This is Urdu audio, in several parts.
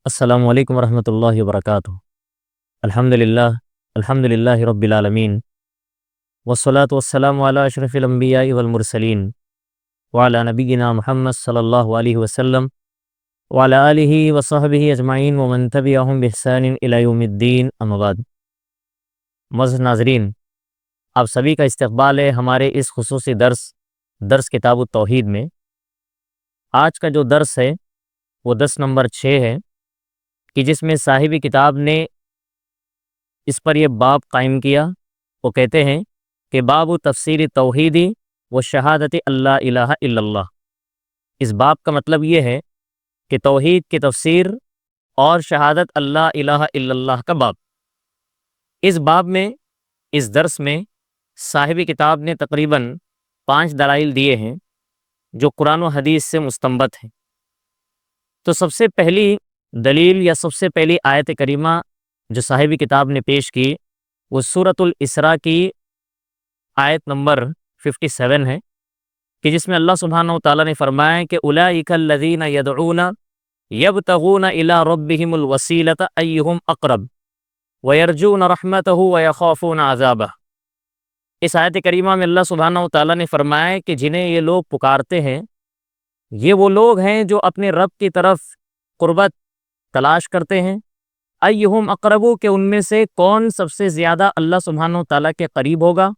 السلام علیکم ورحمۃ اللہ وبرکاتہ۔ الحمد للہ رب العالمین، والصلاة والسلام علی اشرف الانبیاء والمرسلین، وعلی نبینا محمد صلی اللہ علیہ وسلم، وعلی آلہ وصحبہ اجمعین ومن تبعہم بإحسان الی یوم الدین، اما بعد۔ معزز ناظرین، آپ سبھی کا استقبال ہے ہمارے اس خصوصی درس کتاب التوحید میں۔ آج کا جو درس ہے وہ 10 نمبر 6 ہے، کہ جس میں صاحب کتاب نے اس پر یہ باب قائم کیا۔ وہ کہتے ہیں کہ باب تفسیر توحیدی و شہادت اللہ الہ الا اللہ۔ اس باب کا مطلب یہ ہے کہ توحید کی تفسیر اور شہادت اللہ الہ الا اللہ کا باب۔ اس باب میں، اس درس میں صاحب کتاب نے تقریباً 5 دلائل دیے ہیں جو قرآن و حدیث سے مستنبط ہیں۔ تو سب سے پہلی دلیل یا سب سے پہلی آیت کریمہ جو صاحب کتاب نے پیش کی وہ سورۃ الاسراء کی آیت نمبر 57 ہے، کہ جس میں اللہ سبحانہ وتعالیٰ نے فرمایا کہ اولئک الذین یدعون یبتغون الی ربہم الوسیلۃ ایہم اقرب ویرجون رحمتہ ویخافون عذابہ۔ اس آیت کریمہ میں اللہ سبحانہ وتعالیٰ نے فرمایا کہ جنہیں یہ لوگ پکارتے ہیں، یہ وہ لوگ ہیں جو اپنے رب کی طرف قربت تلاش کرتے ہیں۔ ایہم اقربو، کہ ان میں سے کون سب سے زیادہ اللہ سبحانہ وتعالیٰ کے قریب ہوگا،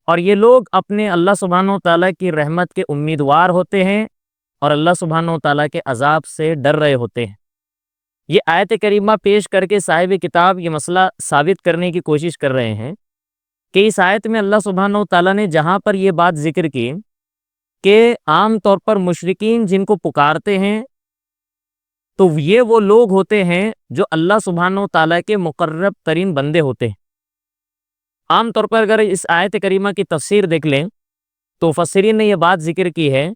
اور یہ لوگ اپنے اللہ سبحانہ وتعالیٰ کی رحمت کے امیدوار ہوتے ہیں اور اللہ سبحانہ وتعالیٰ کے عذاب سے ڈر رہے ہوتے ہیں۔ یہ آیت کریمہ پیش کر کے صاحب کتاب یہ مسئلہ ثابت کرنے کی کوشش کر رہے ہیں کہ اس آیت میں اللہ سبحانہ وتعالیٰ نے جہاں پر یہ بات ذکر کی کہ عام طور پر مشرکین جن کو پکارتے ہیں تو یہ وہ لوگ ہوتے ہیں جو اللہ سبحانہ وتعالیٰ کے مقرب ترین بندے ہوتے ہیں۔ عام طور پر اگر اس آیت کریمہ کی تفسیر دیکھ لیں تو مفسرین نے یہ بات ذکر کی ہے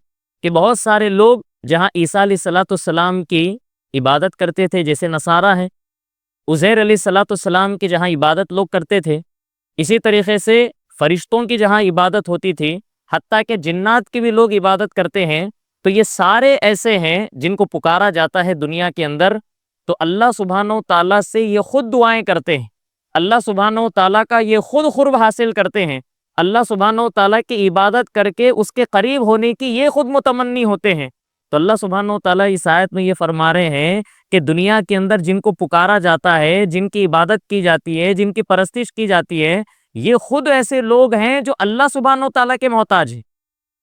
کہ بہت سارے لوگ جہاں عیسیٰ علیہ السلام کی عبادت کرتے تھے، جیسے نصارہ ہیں، عزیر علیہ السلام کی جہاں عبادت لوگ کرتے تھے، اسی طریقے سے فرشتوں کی جہاں عبادت ہوتی تھی، حتیٰ کہ جنات کی بھی لوگ عبادت کرتے ہیں، تو یہ سارے ایسے ہیں جن کو پکارا جاتا ہے دنیا کے اندر، تو اللہ سبحانہ وتعالیٰ سے یہ خود دعائیں کرتے ہیں، اللہ سبحانہ وتعالیٰ کا یہ خود قرب حاصل کرتے ہیں، اللہ سبحانہ وتعالیٰ کی عبادت کر کے اس کے قریب ہونے کی یہ خود متمنی ہوتے ہیں۔ تو اللہ سبحانہ وتعالیٰ اس آیت میں یہ فرما رہے ہیں کہ دنیا کے اندر جن کو پکارا جاتا ہے، جن کی عبادت کی جاتی ہے، جن کی پرستش کی جاتی ہے، یہ خود ایسے لوگ ہیں جو اللہ سبحانہ وتعالیٰ کے محتاج ہیں۔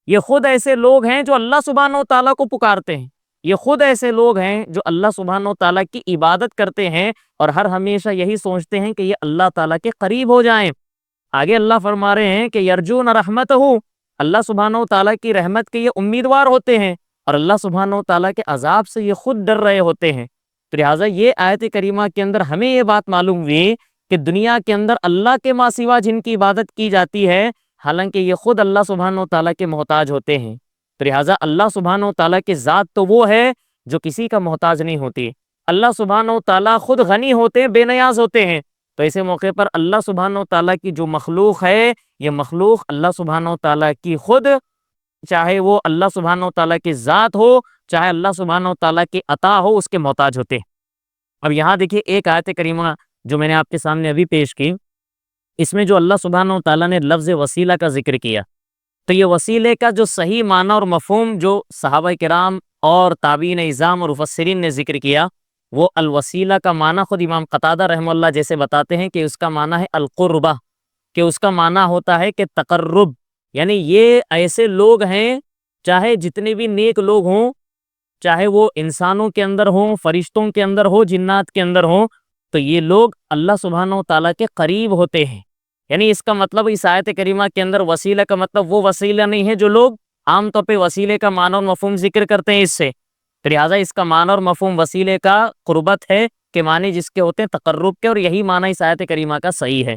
یہ خود ایسے لوگ ہیں جو اللہ سبحانہ وتعالیٰ کو پکارتے ہیں، یہ خود ایسے لوگ ہیں جو اللہ سبحانہ وتعالیٰ کی عبادت کرتے ہیں اور ہر ہمیشہ یہی سوچتے ہیں کہ یہ اللہ تعالیٰ کے قریب ہو جائیں۔ آگے اللہ فرما رہے ہیں کہ یرجون رحمتہ، اللہ سبحانہ وتعالیٰ کی رحمت کے یہ امیدوار ہوتے ہیں اور اللہ سبحانہ وتعالیٰ کے عذاب سے یہ خود ڈر رہے ہوتے ہیں۔ تو لہٰذا یہ آیت کریمہ کے اندر ہمیں یہ بات معلوم ہوئی کہ دنیا کے اندر اللہ کے ماں سوا جن کی عبادت کی جاتی ہے، حالانکہ یہ خود اللہ سبحانہ وتعالیٰ کے محتاج ہوتے ہیں۔ تو لہٰذا اللہ سبحانہ وتعالیٰ کی ذات تو وہ ہے جو کسی کا محتاج نہیں ہوتی، اللہ سبحانہ وتعالیٰ خود غنی ہوتے ہیں، بے نیاز ہوتے ہیں۔ تو ایسے موقع پر اللہ سبحانہ وتعالیٰ کی جو مخلوق ہے، یہ مخلوق اللہ سبحانہ وتعالیٰ کی خود، چاہے وہ اللہ سبحانہ وتعالیٰ کی ذات ہو، چاہے اللہ سبحانہ وتعالیٰ کی عطا ہو، اس کے محتاج ہوتے ہیں۔ اب یہاں دیکھیے ایک آیت کریمہ جو میں نے آپ کے سامنے ابھی پیش کی، اس میں جو اللہ سبحانہ وتعالیٰ نے لفظ وسیلہ کا ذکر کیا، تو یہ وسیلے کا جو صحیح معنی اور مفہوم جو صحابہ کرام اور تابعین اعظام اور مفسرین نے ذکر کیا، وہ الوسیلہ کا معنی خود امام قتادہ رحمہ اللہ جیسے بتاتے ہیں کہ اس کا معنی ہے القربہ، کہ اس کا معنی ہوتا ہے کہ تقرب، یعنی یہ ایسے لوگ ہیں، چاہے جتنے بھی نیک لوگ ہوں، چاہے وہ انسانوں کے اندر ہوں، فرشتوں کے اندر ہو، جنات کے اندر ہوں، تو یہ لوگ اللہ سبحانہ وتعالیٰ کے قریب ہوتے ہیں۔ یعنی اس کا مطلب اس آیت کریمہ کے اندر وسیلہ کا مطلب وہ وسیلہ نہیں ہے جو لوگ عام طور پہ وسیلے کا معنی اور مفہوم ذکر کرتے ہیں اس سے، تو لہٰذا اس کا معنی اور مفہوم وسیلے کا قربت ہے، کہ معنی جس کے ہوتے ہیں تقرب کے، اور یہی معنی اس آیت کریمہ کا صحیح ہے۔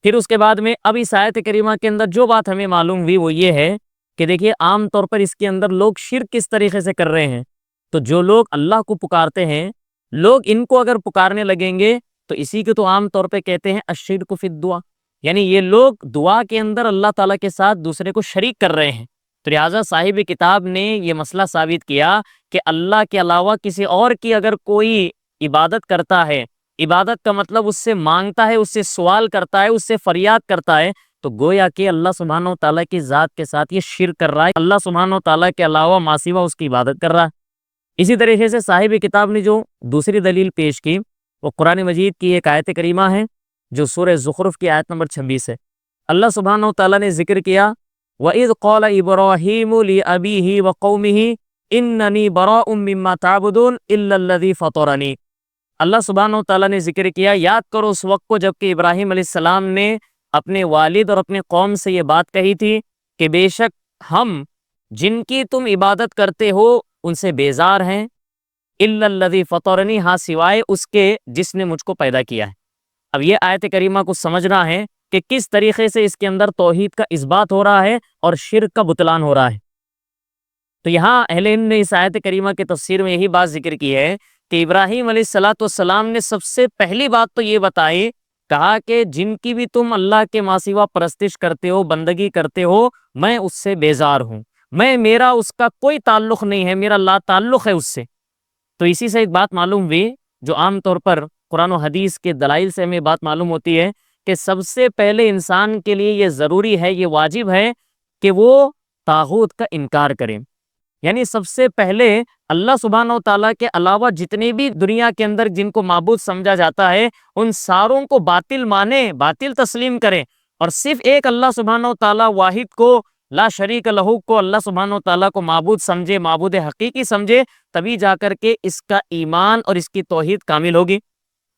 پھر اس کے بعد میں اب اس آیت کریمہ کے اندر جو بات ہمیں معلوم ہوئی وہ یہ ہے کہ دیکھیے عام طور پر اس کے اندر لوگ شرک کس طریقے سے کر رہے ہیں۔ تو جو لوگ اللہ کو پکارتے ہیں، لوگ ان کو اگر پکارنے لگیں گے تو اسی کو تو عام طور پہ کہتے ہیں الشرک فی الدعا، یعنی یہ لوگ دعا کے اندر اللہ تعالیٰ کے ساتھ دوسرے کو شریک کر رہے ہیں۔ تو لہٰذا صاحب کتاب نے یہ مسئلہ ثابت کیا کہ اللہ کے علاوہ کسی اور کی اگر کوئی عبادت کرتا ہے، عبادت کا مطلب اس سے مانگتا ہے، اس سے سوال کرتا ہے، اس سے فریاد کرتا ہے، تو گویا کہ اللہ سبحانہ و تعالیٰ کی ذات کے ساتھ یہ شرک کر رہا ہے، اللہ سبحانہ و تعالیٰ کے علاوہ ما سوا اس کی عبادت کر رہا ہے۔ اسی طریقے سے صاحب کتاب نے جو دوسری دلیل پیش کی وہ قرآن مجید کی ایک آیت کریمہ ہے جو سورہ زخرف کی آیت نمبر 26 ہے۔ اللہ سبحانہ و تعالیٰ نے ذکر کیا وَإِذْ قَالَ إِبْرَاهِيمُ لِأَبِيهِ وَقَوْمِهِ إِنَّنِي بَرَاءٌ مِّمَّا تَعْبُدُونَ إِلَّا الَّذِي فَطَرَنِي۔ اللہ سبحانہ و تعالیٰ نے ذکر کیا، یاد کرو اس وقت کو جب کہ ابراہیم علیہ السلام نے اپنے والد اور اپنے قوم سے یہ بات کہی تھی کہ بے شک ہم جن کی تم عبادت کرتے ہو ان سے بیزار ہیں، الا الذی فطرنی، ہاں سوائے اس کے جس نے مجھ کو پیدا کیا ہے۔ اب یہ آیت کریمہ کو سمجھنا ہے کہ کس طریقے سے اس کے اندر توحید کا اثبات ہو رہا ہے اور شرک کا بطلان ہو رہا ہے۔ تو یہاں اہل علم نے اس آیت کریمہ کی تفسیر میں یہی بات ذکر کی ہے کہ ابراہیم علیہ السلام نے سب سے پہلی بات تو یہ بتائی، کہا کہ جن کی بھی تم اللہ کے ما سوا پرستش کرتے ہو، بندگی کرتے ہو، میں اس سے بیزار ہوں، میرا اس کا کوئی تعلق نہیں ہے، میرا لا تعلق ہے اس سے۔ تو اسی سے ایک بات معلوم ہوئی جو عام طور پر قرآن و حدیث کے دلائل سے ہمیں بات معلوم ہوتی ہے کہ سب سے پہلے انسان کے لیے یہ ضروری ہے، یہ واجب ہے کہ وہ طاغوت کا انکار کرے۔ یعنی سب سے پہلے اللہ سبحانہ و تعالیٰ کے علاوہ جتنے بھی دنیا کے اندر جن کو معبود سمجھا جاتا ہے ان ساروں کو باطل مانے، باطل تسلیم کرے، اور صرف ایک اللہ سبحانہ و تعالیٰ واحد کو، لا شریک لہو کو، اللہ سبحانہ و تعالیٰ کو معبود سمجھے، معبود حقیقی سمجھے، تبھی جا کر کے اس کا ایمان اور اس کی توحید کامل ہوگی۔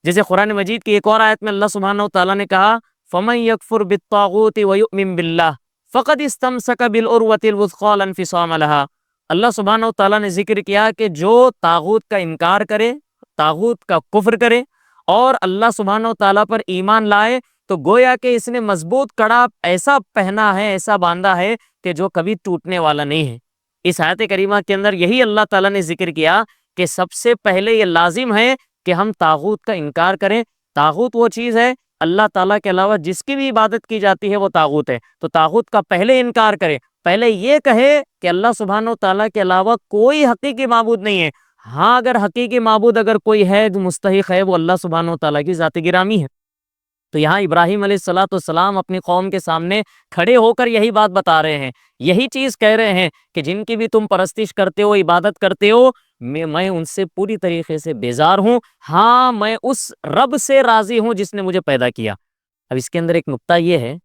جیسے قرآن مجید کی ایک اور آیت میں اللہ سبحانہ و تعالیٰ نے کہا فَمَن يَكْفُرْ بِالطَّاغُوتِ وَيُؤْمِن بِاللَّهِ فَقَدِ اسْتَمْسَكَ بِالْعُرْوَةِ الْوُثْقَىٰ لَا انفِصَامَ لَهَا۔ اللہ سبحانہ و تعالیٰ نے ذکر کیا کہ جو طاغوت کا انکار کرے، طاغوت کا کفر کرے اور اللہ سبحانہ و تعالیٰ پر ایمان لائے، تو گویا کہ اس نے مضبوط کڑا ایسا پہنا ہے، ایسا باندھا ہے کہ جو کبھی ٹوٹنے والا نہیں ہے۔ اس آیت کریمہ کے اندر یہی اللہ تعالیٰ نے ذکر کیا کہ سب سے پہلے یہ لازم ہے کہ ہم طاغوت کا انکار کریں۔ طاغوت وہ چیز ہے اللہ تعالیٰ کے علاوہ جس کی بھی عبادت کی جاتی ہے وہ طاغوت ہے، تو طاغوت کا پہلے انکار کرے، پہلے یہ کہے کہ اللہ سبحانہ و تعالیٰ کے علاوہ کوئی حقیقی معبود نہیں ہے۔ ہاں اگر حقیقی معبود اگر کوئی ہے جو مستحق ہے وہ اللہ سبحانہ و تعالیٰ کی ذات گرامی ہے۔ تو یہاں ابراہیم علیہ السلام اپنی قوم کے سامنے کھڑے ہو کر یہی بات بتا رہے ہیں، یہی چیز کہہ رہے ہیں کہ جن کی بھی تم پرستش کرتے ہو، عبادت کرتے ہو، میں ان سے پوری طریقے سے بیزار ہوں، ہاں میں اس رب سے راضی ہوں جس نے مجھے پیدا کیا۔ اب اس کے اندر ایک نقطہ یہ ہے،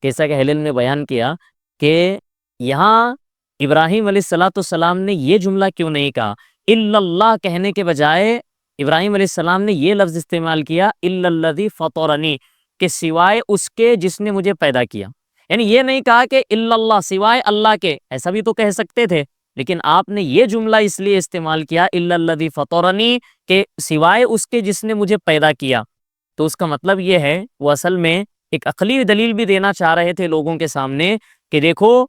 جیسا کہ اہل علم نے بیان کیا کہ یہاں ابراہیم علیہ السلام نے یہ جملہ کیوں نہیں کہا، الا اللہ کہنے کے بجائے ابراہیم علیہ السلام نے یہ لفظ استعمال کیا الا الذی فطرنی، کہ سوائے اس کے جس نے مجھے پیدا کیا۔ یعنی یہ نہیں کہا کہ الا اللہ، سوائے اللہ کے، ایسا بھی تو کہہ سکتے تھے، لیکن آپ نے یہ جملہ اس لیے استعمال کیا الا الذی فطرنی، کہ سوائے اس کے جس نے مجھے پیدا کیا۔ تو اس کا مطلب یہ ہے وہ اصل میں ایک عقلی دلیل بھی دینا چاہ رہے تھے لوگوں کے سامنے کہ دیکھو،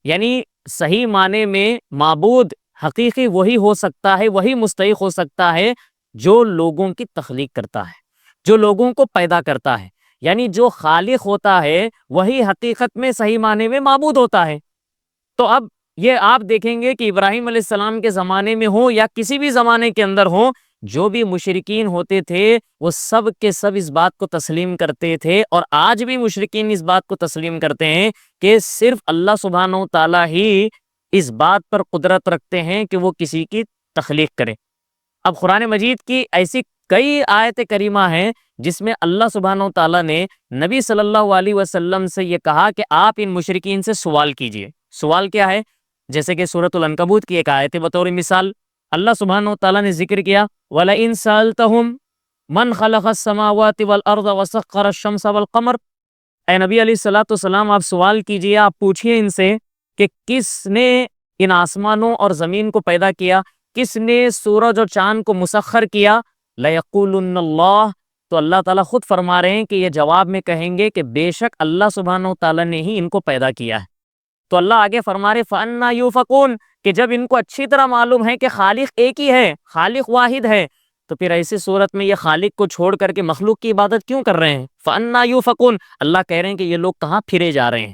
یعنی صحیح معنی میں معبود حقیقی وہی ہو سکتا ہے، وہی مستحق ہو سکتا ہے جو لوگوں کی تخلیق کرتا ہے، جو لوگوں کو پیدا کرتا ہے، یعنی جو خالق ہوتا ہے وہی حقیقت میں صحیح معنی میں معبود ہوتا ہے۔ تو اب یہ آپ دیکھیں گے کہ ابراہیم علیہ السلام کے زمانے میں ہو یا کسی بھی زمانے کے اندر ہو، جو بھی مشرکین ہوتے تھے وہ سب کے سب اس بات کو تسلیم کرتے تھے، اور آج بھی مشرکین اس بات کو تسلیم کرتے ہیں کہ صرف اللہ سبحانہ و تعالیٰ ہی اس بات پر قدرت رکھتے ہیں کہ وہ کسی کی تخلیق کرے۔ اب قرآن مجید کی ایسی کئی آیت کریمہ ہیں جس میں اللہ سبحانہ و تعالیٰ نے نبی صلی اللہ علیہ وسلم سے یہ کہا کہ آپ ان مشرکین سے سوال کیجئے۔ سوال کیا ہے؟ جیسے کہ سورۃ العنکبوت کی ایک آیت بطور مثال اللہ سبحانہ و تعالیٰ نے ذکر کیا وَلَئِن سَأَلْتَهُمْ مَنْ خَلَقَ السَّمَاوَاتِ وَالْأَرْضَ وَسَخَّرَ الشَّمْسَ وَالْقَمَرَ، اے نبی علیہ السلام آپ سوال کیجئے، آپ پوچھئے ان سے کہ کس نے ان آسمانوں اور زمین کو پیدا کیا، کس نے سورج اور چاند کو مسخر کیا؟ لَيَقُولُنَّ اللَّهُ، تو اللہ تعالیٰ خود فرما رہے ہیں کہ یہ جواب میں کہیں گے کہ بے شک اللہ سبحانہ و تعالیٰ نے ہی ان کو پیدا کیا ہے۔ تو اللہ آگے فرما رہے فَأَنَّا يُؤْفَكُونَ، کہ جب ان کو اچھی طرح معلوم ہے کہ خالق ایک ہی ہے، خالق واحد ہے، تو پھر ایسی صورت میں یہ خالق کو چھوڑ کر کے مخلوق کی عبادت کیوں کر رہے ہیں؟ فَأَنَّا يُؤْفَكُونَ، اللہ کہہ رہے ہیں کہ یہ لوگ کہاں پھرے جا رہے ہیں۔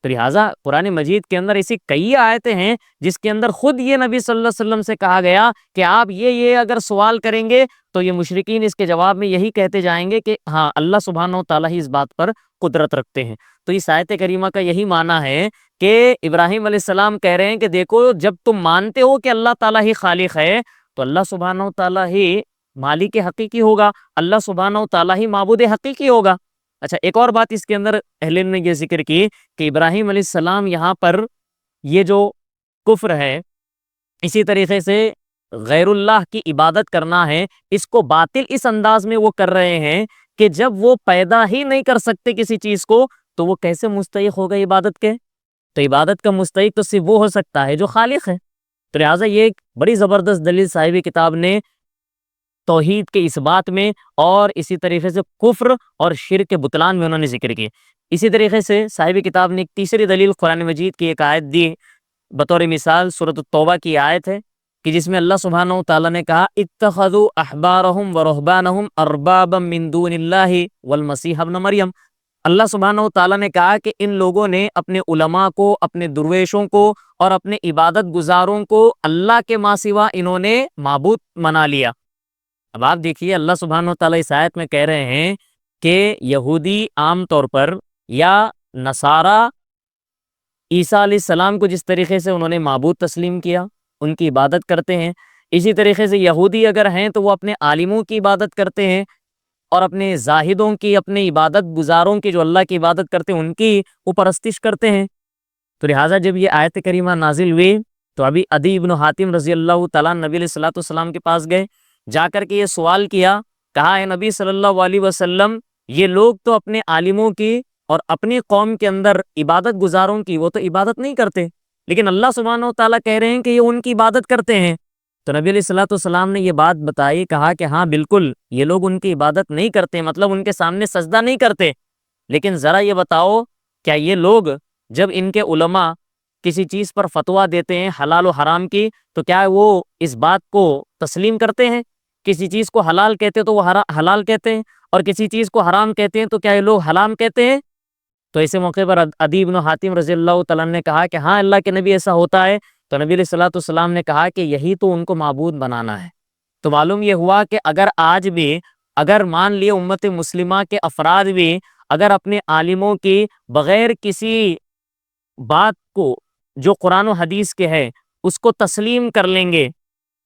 تو لہٰذا قرآن مجید کے اندر ایسی کئی آیتیں ہیں جس کے اندر خود یہ نبی صلی اللہ علیہ وسلم سے کہا گیا کہ آپ یہ اگر سوال کریں گے تو یہ مشرکین اس کے جواب میں یہی کہتے جائیں گے کہ ہاں اللہ سبحانہ و تعالیٰ ہی اس بات پر قدرت رکھتے ہیں۔ تو اس آیت کریمہ کا یہی معنی ہے کہ ابراہیم علیہ السلام کہہ رہے ہیں کہ دیکھو، جب تم مانتے ہو کہ اللہ تعالیٰ ہی خالق ہے تو اللہ سبحانہ و تعالیٰ ہی مالک حقیقی ہوگا، اللہ سبحانہ و تعالیٰ ہی معبود حقیقی ہوگا۔ اچھا، ایک اور بات اس کے اندر اہل علم نے یہ ذکر کی کہ ابراہیم علیہ السلام یہاں پر یہ جو کفر ہے، اسی طریقے سے غیر اللہ کی عبادت کرنا ہے، اس کو باطل اس انداز میں وہ کر رہے ہیں کہ جب وہ پیدا ہی نہیں کر سکتے کسی چیز کو تو وہ کیسے مستحق ہوگا عبادت کے؟ تو عبادت کا مستحق تو صرف وہ ہو سکتا ہے جو خالق ہے۔ تو لہٰذا یہ ایک بڑی زبردست دلیل صاحب کتاب نے توحید کے اس بات میں اور اسی طریقے سے کفر اور شرک کے بطلان میں انہوں نے ذکر کی۔ اسی طریقے سے صاحب کتاب نے ایک تیسری دلیل قرآن مجید کی ایک آیت دی، بطور مثال سورۃ التوبہ کی آیت ہے کہ جس میں اللہ سبحانہ و تعالیٰ نے کہا اتخذوا احبارهم ورهبانهم اربابا من دون اللہ والمسیح ابن مریم۔ اللہ سبحانہ و تعالیٰ نے کہا کہ ان لوگوں نے اپنے علماء کو، اپنے درویشوں کو اور اپنے عبادت گزاروں کو اللہ کے ماں سوا انہوں نے معبود بنا لیا۔ اب آپ دیکھیے اللہ سبحانہ و تعالیٰ اس آیت میں کہہ رہے ہیں کہ یہودی عام طور پر یا نصارہ عیسیٰ علیہ السلام کو جس طریقے سے انہوں نے معبود تسلیم کیا، ان کی عبادت کرتے ہیں، اسی طریقے سے یہودی اگر ہیں تو وہ اپنے عالموں کی عبادت کرتے ہیں اور اپنے زاہدوں کی، اپنے عبادت گزاروں کی جو اللہ کی عبادت کرتے ہیں ان کی وہ پرستش کرتے ہیں۔ تو لہٰذا جب یہ آیت کریمہ نازل ہوئی تو ابھی عدی بن حاتم رضی اللہ تعالیٰ نبی علیہ الصلوۃ والسلام کے پاس گئے، جا کر کے یہ سوال کیا، کہا ہے نبی صلی اللہ علیہ وسلم یہ لوگ تو اپنے عالموں کی اور اپنی قوم کے اندر عبادت گزاروں کی وہ تو عبادت نہیں کرتے، لیکن اللہ سبحانہ و تعالیٰ کہہ رہے ہیں کہ یہ ان کی عبادت کرتے ہیں۔ تو نبی علیہ الصلوۃ والسلام نے یہ بات بتائی، کہا کہ ہاں بالکل یہ لوگ ان کی عبادت نہیں کرتے، مطلب ان کے سامنے سجدہ نہیں کرتے، لیکن ذرا یہ بتاؤ کیا یہ لوگ جب ان کے علماء کسی چیز پر فتویٰ دیتے ہیں حلال و حرام کی تو کیا وہ اس بات کو تسلیم کرتے ہیں؟ کسی چیز کو حلال کہتے تو وہ حلال کہتے ہیں، اور کسی چیز کو حرام کہتے ہیں تو کیا یہ لوگ حرام کہتے ہیں؟ تو ایسے موقع پر عدی بن حاتم رضی اللہ تعالیٰ نے کہا کہ ہاں اللہ کے نبی ایسا ہوتا ہے۔ تو نبی علیہ الصلوۃ والسلام نے کہا کہ یہی تو ان کو معبود بنانا ہے۔ تو معلوم یہ ہوا کہ اگر آج بھی اگر مان لیے امت مسلمہ کے افراد بھی اگر اپنے عالموں کی بغیر کسی بات کو جو قرآن و حدیث کے ہے اس کو تسلیم کر لیں گے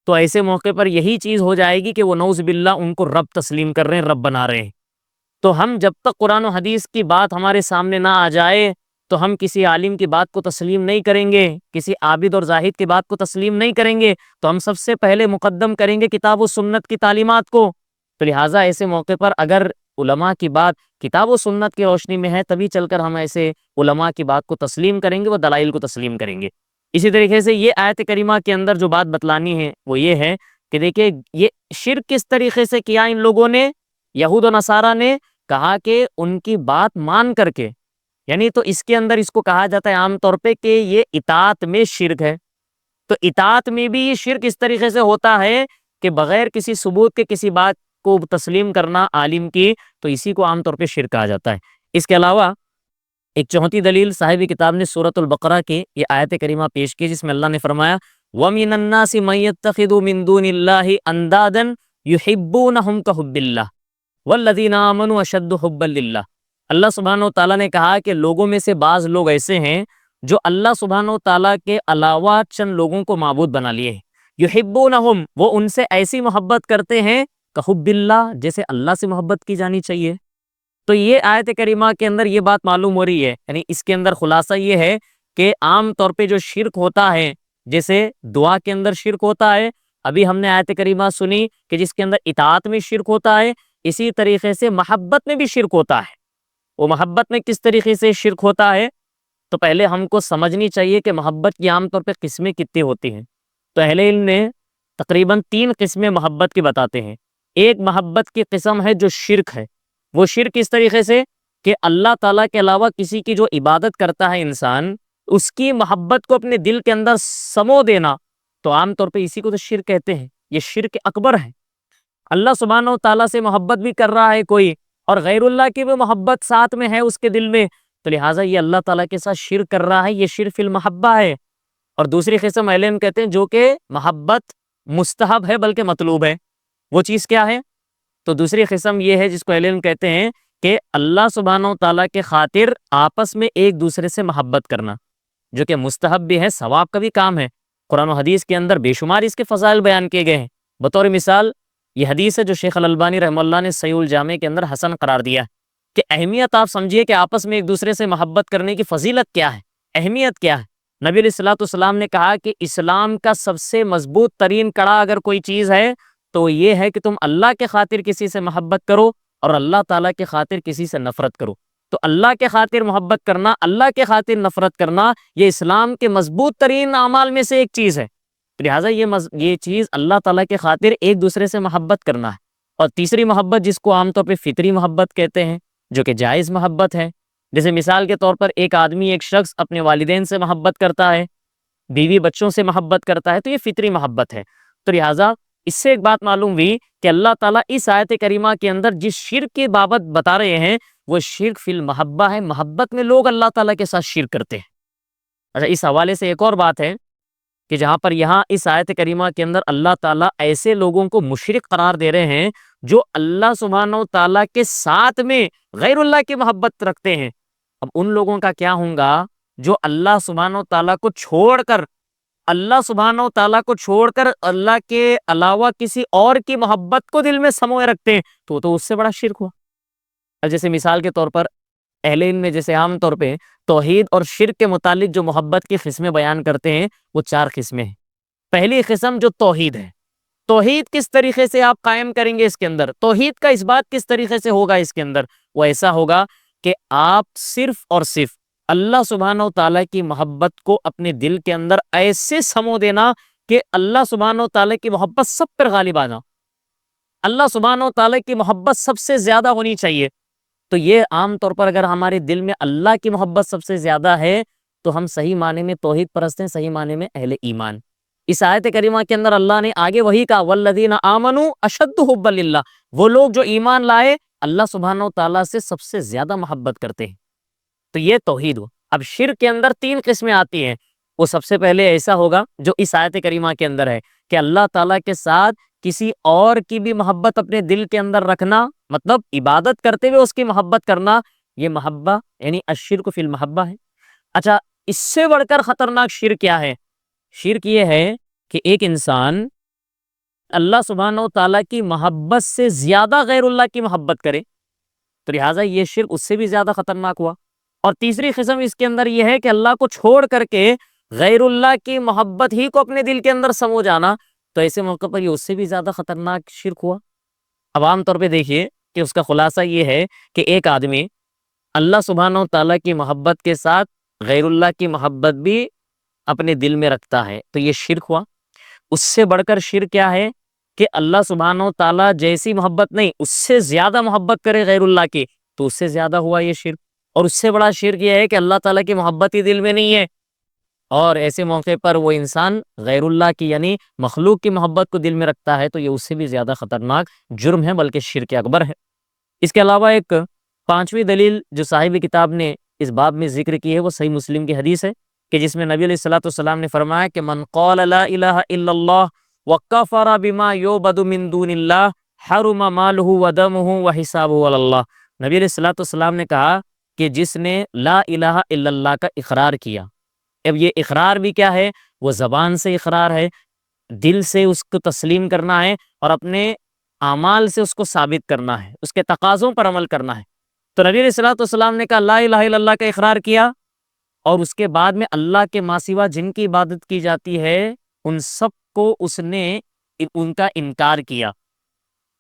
تو ایسے موقع پر یہی چیز ہو جائے گی کہ وہ نعوذ باللہ ان کو رب تسلیم کر رہے ہیں، رب بنا رہے ہیں۔ تو ہم جب تک قرآن و حدیث کی بات ہمارے سامنے نہ آ جائے تو ہم کسی عالم کی بات کو تسلیم نہیں کریں گے، کسی عابد اور زاہد کی بات کو تسلیم نہیں کریں گے، تو ہم سب سے پہلے مقدم کریں گے کتاب و سنت کی تعلیمات کو۔ تو لہٰذا ایسے موقع پر اگر علماء کی بات کتاب و سنت کی روشنی میں ہے تبھی چل کر ہم ایسے علماء کی بات کو تسلیم کریں گے، وہ دلائل کو تسلیم کریں گے۔ اسی طریقے سے یہ آیت کریمہ کے اندر جو بات بتلانی ہے وہ یہ ہے کہ دیکھیں یہ شرک کس طریقے سے کیا ان لوگوں نے، یہود و نصارہ نے، کہا کہ ان کی بات مان کر کے، یعنی تو اس کے اندر اس کو کہا جاتا ہے عام طور پہ کہ یہ اطاعت میں شرک ہے۔ تو اطاعت میں بھی یہ شرک اس طریقے سے ہوتا ہے کہ بغیر کسی ثبوت کے کسی بات کو تسلیم کرنا عالم کی، تو اسی کو عام طور پہ شرک کہا جاتا ہے۔ اس کے علاوہ ایک چوتھی دلیل صاحب کتاب نے سورۃ البقرہ کی یہ آیت کریمہ پیش کی جس میں اللہ نے فرمایا وَمِنَ النَّاسِ مَن يَتَّخِذُ مِن دُونِ اللَّهِ أَندَادًا يُحِبُّونَهُمْ كَحُبِّ اللَّهِ وَالَّذِينَ آمَنُوا أَشَدُّ حُبًّا لِلَّهِ۔ اللہ سبحانہ و تعالیٰ نے کہا کہ لوگوں میں سے بعض لوگ ایسے ہیں جو اللہ سبحانہ و تعالیٰ کے علاوہ چند لوگوں کو معبود بنا لیے ہیں۔ یحبونہم، وہ ان سے ایسی محبت کرتے ہیں کحب اللہ، جیسے اللہ سے محبت کی جانی چاہیے۔ تو یہ آیت کریمہ کے اندر یہ بات معلوم ہو رہی ہے، یعنی اس کے اندر خلاصہ یہ ہے کہ عام طور پہ جو شرک ہوتا ہے، جیسے دعا کے اندر شرک ہوتا ہے، ابھی ہم نے آیت کریمہ سنی کہ جس کے اندر اطاعت میں شرک ہوتا ہے، اسی طریقے سے محبت میں بھی شرک ہوتا ہے۔ وہ محبت میں کس طریقے سے شرک ہوتا ہے تو پہلے ہم کو سمجھنی چاہیے کہ محبت کی عام طور پہ قسمیں کتنی ہوتی ہیں۔ تو اہل علم نے تقریباً 3 قسمیں محبت کی بتاتے ہیں۔ ایک محبت کی قسم ہے جو شرک ہے، وہ شرک اس طریقے سے کہ اللہ تعالیٰ کے علاوہ کسی کی جو عبادت کرتا ہے انسان، اس کی محبت کو اپنے دل کے اندر سمو دینا، تو عام طور پہ اسی کو تو شرک کہتے ہیں۔ یہ شرک اکبر ہے۔ اللہ سبحانہ و تعالیٰ سے محبت بھی کر رہا ہے کوئی، اور غیر اللہ کی بھی محبت ساتھ میں ہے اس کے دل میں، تو لہٰذا یہ اللہ تعالیٰ کے ساتھ شرک کر رہا ہے، یہ شرک فی المحبہ ہے۔ اور دوسری قسم اہل علم کہتے ہیں جو کہ محبت مستحب ہے بلکہ مطلوب ہے، وہ چیز کیا ہے؟ تو دوسری قسم یہ ہے جس کو اہل علم کہتے ہیں کہ اللہ سبحانہ و تعالیٰ کے خاطر آپس میں ایک دوسرے سے محبت کرنا، جو کہ مستحب بھی ہے، ثواب کا بھی کام ہے۔ قرآن و حدیث کے اندر بے شمار اس کے فضائل بیان کیے گئے ہیں۔ بطور مثال یہ حدیث ہے جو شیخ الالبانی رحمہ اللہ نے صحیح الجامع کے اندر حسن قرار دیا ہے کہ اہمیت آپ سمجھیے کہ آپس میں ایک دوسرے سے محبت کرنے کی فضیلت کیا ہے، اہمیت کیا ہے۔ نبی علیہ الصلوۃ والسلام نے کہا کہ اسلام کا سب سے مضبوط ترین کڑا اگر کوئی چیز ہے تو یہ ہے کہ تم اللہ کے خاطر کسی سے محبت کرو اور اللہ تعالیٰ کے خاطر کسی سے نفرت کرو۔ تو اللہ کے خاطر محبت کرنا، اللہ کے خاطر نفرت کرنا، یہ اسلام کے مضبوط ترین اعمال میں سے ایک چیز ہے۔ لہٰذا یہ چیز اللہ تعالیٰ کے خاطر ایک دوسرے سے محبت کرنا ہے۔ اور تیسری محبت جس کو عام طور پہ فطری محبت کہتے ہیں، جو کہ جائز محبت ہے، جیسے مثال کے طور پر ایک آدمی، ایک شخص اپنے والدین سے محبت کرتا ہے، بیوی بچوں سے محبت کرتا ہے، تو یہ فطری محبت ہے۔ تو لہٰذا اس سے ایک بات معلوم ہوئی کہ اللہ تعالیٰ اس آیت کریمہ کے اندر جس شرک کی بابت بتا رہے ہیں وہ شرک فی المحبہ ہے، محبت میں لوگ اللہ تعالیٰ کے ساتھ شرک کرتے ہیں۔ اچھا، اس حوالے سے ایک اور بات ہے کہ جہاں پر یہاں اس آیت کریمہ کے اندر اللہ تعالیٰ ایسے لوگوں کو مشرک قرار دے رہے ہیں جو اللہ سبحانہ و تعالیٰ کے ساتھ میں غیر اللہ کی محبت رکھتے ہیں۔ اب ان لوگوں کا کیا ہوگا جو اللہ سبحانہ و تعالیٰ کو چھوڑ کر، اللہ سبحانہ و تعالیٰ کو چھوڑ کر اللہ کے علاوہ کسی اور کی محبت کو دل میں سموئے رکھتے ہیں، تو اس سے بڑا شرک ہوا۔ اب جیسے مثال کے طور پر اہل علم میں جیسے عام طور پہ توحید اور شرک کے متعلق جو محبت کی قسمیں بیان کرتے ہیں وہ 4 قسمیں ہیں۔ پہلی قسم جو توحید ہے، توحید کس طریقے سے آپ قائم کریں گے اس کے اندر، توحید کا اس بات کس طریقے سے ہوگا اس کے اندر، وہ ایسا ہوگا کہ آپ صرف اور صرف اللہ سبحانہ و تعالیٰ کی محبت کو اپنے دل کے اندر ایسے سمو دینا کہ اللہ سبحانہ و تعالیٰ کی محبت سب پر غالب آنا، اللہ سبحانہ و تعالیٰ کی محبت سب سے زیادہ ہونی چاہیے۔ تو یہ عام طور پر اگر ہمارے دل میں اللہ کی محبت سب سے زیادہ ہے تو ہم صحیح معنی میں توحید پرست ہیں، صحیح معنی میں اہل ایمان۔ اس آیت کریمہ کے اندر اللہ نے آگے وہی کہا والذین آمنوا اشد حبا للہ، وہ لوگ جو ایمان لائے اللہ سبحانہ و تعالیٰ سے سب سے زیادہ محبت کرتے ہیں۔ تو یہ توحید ہو۔ اب شرک کے اندر 3 قسمیں آتی ہیں۔ وہ سب سے پہلے ایسا ہوگا جو اس آیت کریمہ کے اندر ہے کہ اللہ تعالیٰ کے ساتھ کسی اور کی بھی محبت اپنے دل کے اندر رکھنا، مطلب عبادت کرتے ہوئے اس کی محبت کرنا، یہ محبہ یعنی الشرک فی المحبہ ہے۔ اچھا، اس سے بڑھ کر خطرناک شرک کیا ہے؟ شرک یہ ہے کہ ایک انسان اللہ سبحانہ و تعالیٰ کی محبت سے زیادہ غیر اللہ کی محبت کرے، تو لہٰذا یہ شرک اس سے بھی زیادہ خطرناک ہوا۔ اور تیسری قسم اس کے اندر یہ ہے کہ اللہ کو چھوڑ کر کے غیر اللہ کی محبت ہی کو اپنے دل کے اندر سمو جانا، تو ایسے موقع پر یہ اس سے بھی زیادہ خطرناک شرک ہوا۔ اب عام طور پہ دیکھیے کہ اس کا خلاصہ یہ ہے کہ ایک آدمی اللہ سبحانہ و تعالیٰ کی محبت کے ساتھ غیر اللہ کی محبت بھی اپنے دل میں رکھتا ہے، تو یہ شرک ہوا۔ اس سے بڑھ کر شرک کیا ہے کہ اللہ سبحانہ و تعالیٰ جیسی محبت نہیں، اس سے زیادہ محبت کرے غیر اللہ کی، تو اس سے زیادہ ہوا یہ شرک۔ اور اس سے بڑا شرک یہ ہے کہ اللہ تعالیٰ کی محبت ہی دل میں نہیں ہے، اور ایسے موقع پر وہ انسان غیر اللہ کی یعنی مخلوق کی محبت کو دل میں رکھتا ہے، تو یہ اس سے بھی زیادہ خطرناک جرم ہے، بلکہ شرک اکبر ہے۔ اس کے علاوہ ایک 5ویں دلیل جو صاحب کتاب نے اس باب میں ذکر کی ہے وہ صحیح مسلم کی حدیث ہے کہ جس میں نبی علیہ الصلوۃ والسلام نے فرمایا کہ من قال لا الہ الا اللہ وکفر بما یعبد من دون اللہ حرم مالہ ودمہ وحسابہ علی اللہ۔ نبی علیہ الصلوۃ والسلام نے کہا کہ جس نے لا الہ الا اللہ کا اقرار کیا، اب یہ اقرار بھی کیا ہے، وہ زبان سے اقرار ہے، دل سے اس کو تسلیم کرنا ہے، اور اپنے اعمال سے اس کو ثابت کرنا ہے، اس کے تقاضوں پر عمل کرنا ہے۔ تو نبی علیہ الصلوۃ والسلام نے کہا لا الہ الا اللہ کا اقرار کیا، اور اس کے بعد میں اللہ کے ماں سوا جن کی عبادت کی جاتی ہے ان سب کو اس نے ان کا انکار کیا۔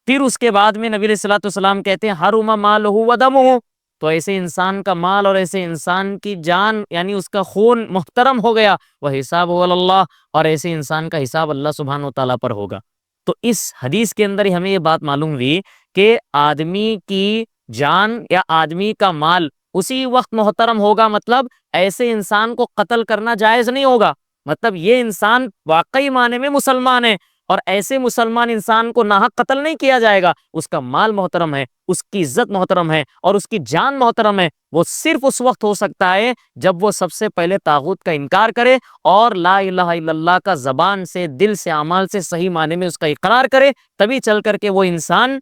پھر اس کے بعد میں نبی علیہ الصلوۃ والسلام کہتے ہیں حرم مالہ ودمہ، تو ایسے انسان کا مال اور ایسے انسان کی جان یعنی اس کا خون محترم ہو گیا، وہ حساب اللہ، اور ایسے انسان کا حساب اللہ سبحانہ و تعالیٰ پر ہوگا۔ تو اس حدیث کے اندر ہی ہمیں یہ بات معلوم ہوئی کہ آدمی کی جان یا آدمی کا مال اسی وقت محترم ہوگا، مطلب ایسے انسان کو قتل کرنا جائز نہیں ہوگا، مطلب یہ انسان واقعی معنی میں مسلمان ہے اور ایسے مسلمان انسان کو ناحق قتل نہیں کیا جائے گا، اس کا مال محترم ہے، اس کی عزت محترم ہے اور اس کی جان محترم ہے، وہ صرف اس وقت ہو سکتا ہے جب وہ سب سے پہلے طاغوت کا انکار کرے اور لا الہ الا اللہ کا زبان سے، دل سے، اعمال سے صحیح معنی میں اس کا اقرار کرے، تبھی چل کر کے وہ انسان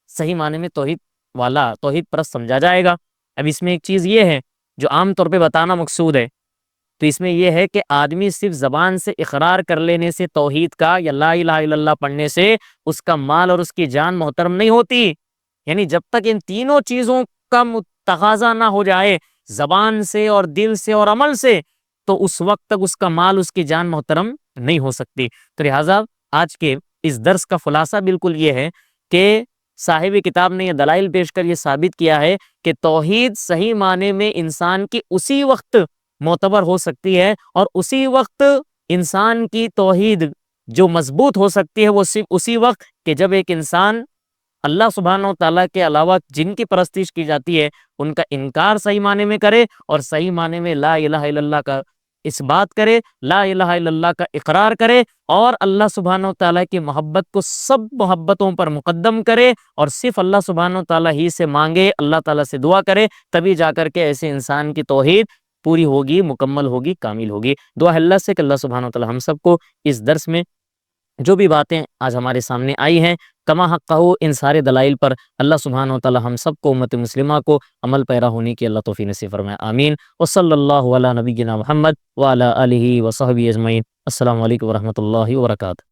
صحیح معنی میں توحید والا، توحید پرست سمجھا جائے گا۔ اب اس میں ایک چیز یہ ہے جو عام طور پہ بتانا مقصود ہے، تو اس میں یہ ہے کہ آدمی صرف زبان سے اقرار کر لینے سے توحید کا یا لا الہ الا اللہ پڑھنے سے اس کا مال اور اس کی جان محترم نہیں ہوتی، یعنی جب تک ان تینوں چیزوں کا تقاضا نہ ہو جائے، زبان سے اور دل سے اور عمل سے، تو اس وقت تک اس کا مال، اس کی جان محترم نہیں ہو سکتی۔ تو لہٰذا آج کے اس درس کا خلاصہ بالکل یہ ہے کہ صاحب کتاب نے یہ دلائل پیش کر یہ ثابت کیا ہے کہ توحید صحیح معنی میں انسان کی اسی وقت معتبر ہو سکتی ہے، اور اسی وقت انسان کی توحید جو مضبوط ہو سکتی ہے وہ صرف اسی وقت کہ جب ایک انسان اللہ سبحانہ و تعالیٰ کے علاوہ جن کی پرستش کی جاتی ہے ان کا انکار صحیح معنی میں کرے اور صحیح معنی میں لا الہ الا اللہ کا اس بات کرے، لا الہ الا اللہ کا اقرار کرے اور اللہ سبحانہ و تعالیٰ کی محبت کو سب محبتوں پر مقدم کرے اور صرف اللہ سبحانہ و تعالیٰ ہی سے مانگے، اللہ تعالیٰ سے دعا کرے، تبھی جا کر کے ایسے انسان کی توحید پوری ہوگی، مکمل ہوگی، کامل ہوگی۔ دعا ہے اللہ سے کہ اللہ سبحانہ و تعالیٰ ہم سب کو اس درس میں جو بھی باتیں آج ہمارے سامنے آئی ہیں کما حق ہو، ان سارے دلائل پر اللہ سبحانہ و تعالیٰ ہم سب کو، امت مسلمہ کو عمل پیرا ہونے کی اللہ توفیق نصیب فرمائے، آمین۔ وصلی اللہ علی نبینا محمد وعلی آلہ وصحبہ اجمعین۔ السلام علیکم ورحمۃ اللہ وبرکاتہ۔